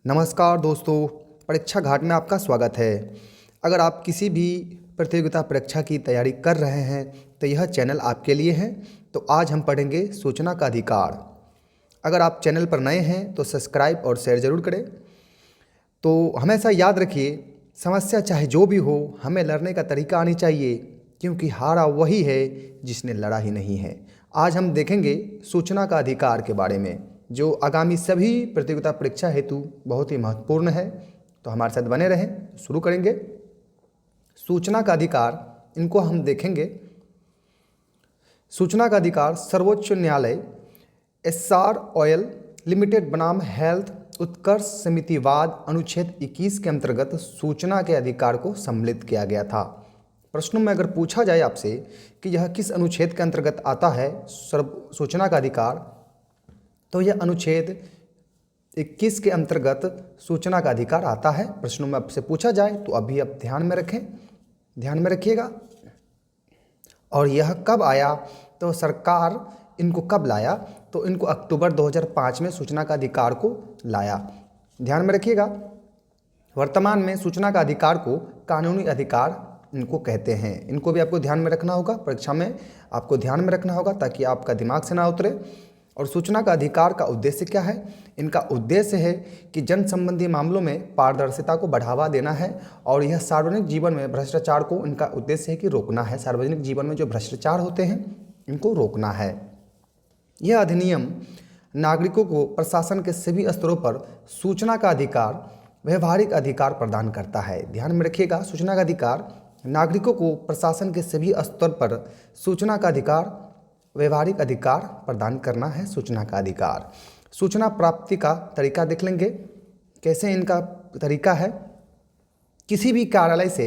नमस्कार दोस्तों, परीक्षा घाट में आपका स्वागत है। अगर आप किसी भी प्रतियोगिता परीक्षा की तैयारी कर रहे हैं तो यह चैनल आपके लिए है। तो आज हम पढ़ेंगे सूचना का अधिकार। अगर आप चैनल पर नए हैं तो सब्सक्राइब और शेयर ज़रूर करें। तो हमेशा याद रखिए, समस्या चाहे जो भी हो, हमें लड़ने का तरीका आनी चाहिए, क्योंकि हारा वही है जिसने लड़ा ही नहीं है। आज हम देखेंगे सूचना का अधिकार के बारे में, जो आगामी सभी प्रतियोगिता परीक्षा हेतु बहुत ही महत्वपूर्ण है। तो हमारे साथ बने रहें। शुरू करेंगे। सूचना का अधिकार, इनको हम देखेंगे। सूचना का अधिकार सर्वोच्च न्यायालय एसआर ऑयल लिमिटेड बनाम हेल्थ उत्कर्ष समितिवाद अनुच्छेद 21 के अंतर्गत सूचना के अधिकार को सम्मिलित किया गया था। प्रश्नों में अगर पूछा जाए आपसे कि यह किस अनुच्छेद के अंतर्गत आता है सूचना का अधिकार, तो यह अनुच्छेद 21 के अंतर्गत सूचना का अधिकार आता है। प्रश्नों में आपसे पूछा जाए तो अभी आप ध्यान में रखें, ध्यान में रखिएगा। और यह कब आया, तो सरकार इनको कब लाया, तो इनको अक्टूबर 2005 में सूचना का अधिकार को लाया। ध्यान में रखिएगा। वर्तमान में सूचना का अधिकार को कानूनी अधिकार इनको कहते हैं। इनको भी आपको ध्यान में रखना होगा, परीक्षा में आपको ध्यान में रखना होगा ताकि आपका दिमाग से ना उतरे। और सूचना का अधिकार का उद्देश्य क्या है? इनका उद्देश्य है कि जन संबंधी मामलों में पारदर्शिता को बढ़ावा देना है, और यह सार्वजनिक जीवन में भ्रष्टाचार को, इनका उद्देश्य है कि रोकना है। सार्वजनिक जीवन में जो भ्रष्टाचार होते हैं इनको रोकना है। यह अधिनियम नागरिकों को प्रशासन के सभी स्तरों पर सूचना का अधिकार, व्यवहारिक अधिकार प्रदान करता है। ध्यान में रखिएगा, सूचना का अधिकार नागरिकों को प्रशासन के सभी स्तर पर सूचना का अधिकार, व्यवहारिक अधिकार प्रदान करना है। सूचना का अधिकार। सूचना प्राप्ति का तरीका देख लेंगे, कैसे इनका तरीका है। किसी भी कार्यालय से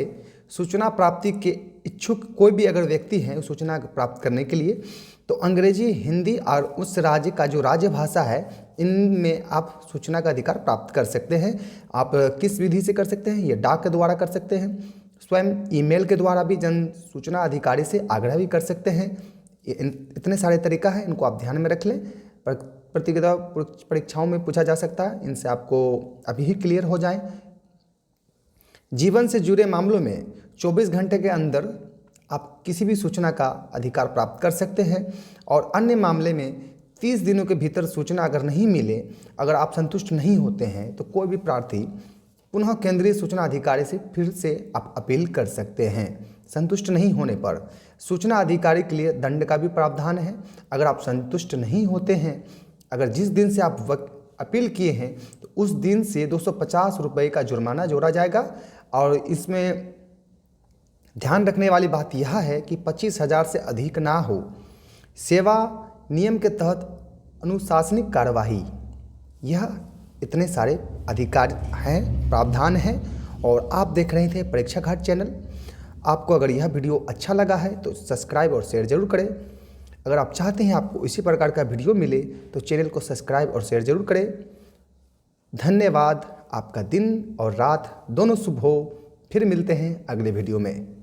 सूचना प्राप्ति के इच्छुक कोई भी अगर व्यक्ति है सूचना प्राप्त करने के लिए, तो अंग्रेजी, हिंदी और उस राज्य का जो राज्य भाषा है, इनमें आप सूचना का अधिकार प्राप्त कर सकते हैं। आप किस विधि से कर सकते हैं? ये डाक के द्वारा कर सकते हैं, स्वयं ईमेल के द्वारा भी जन सूचना अधिकारी से आग्रह भी कर सकते हैं। इतने सारे तरीका हैं, इनको आप ध्यान में रख लें। प्रतियोगिता परीक्षाओं में पूछा जा सकता है, इनसे आपको अभी ही क्लियर हो जाएं। जीवन से जुड़े मामलों में 24 घंटे के अंदर आप किसी भी सूचना का अधिकार प्राप्त कर सकते हैं, और अन्य मामले में 30 दिनों के भीतर सूचना अगर नहीं मिले, अगर आप संतुष्ट नहीं होते हैं, तो कोई भी प्रार्थी पुनः केंद्रीय सूचना अधिकारी से फिर से आप अपील कर सकते हैं। संतुष्ट नहीं होने पर सूचना अधिकारी के लिए दंड का भी प्रावधान है। अगर आप संतुष्ट नहीं होते हैं, अगर जिस दिन से आप अपील किए हैं, तो उस दिन से 250 रुपये का जुर्माना जोड़ा जाएगा। और इसमें ध्यान रखने वाली बात यह है कि 25,000 से अधिक ना हो। सेवा नियम के तहत अनुशासनिक कार्यवाही, यह इतने सारे अधिकार हैं, प्रावधान हैं। और आप देख रहे थे परीक्षा घाट चैनल। आपको अगर यह वीडियो अच्छा लगा है तो सब्सक्राइब और शेयर जरूर करें। अगर आप चाहते हैं आपको इसी प्रकार का वीडियो मिले तो चैनल को सब्सक्राइब और शेयर जरूर करें। धन्यवाद। आपका दिन और रात दोनों शुभ हो। फिर मिलते हैं अगले वीडियो में।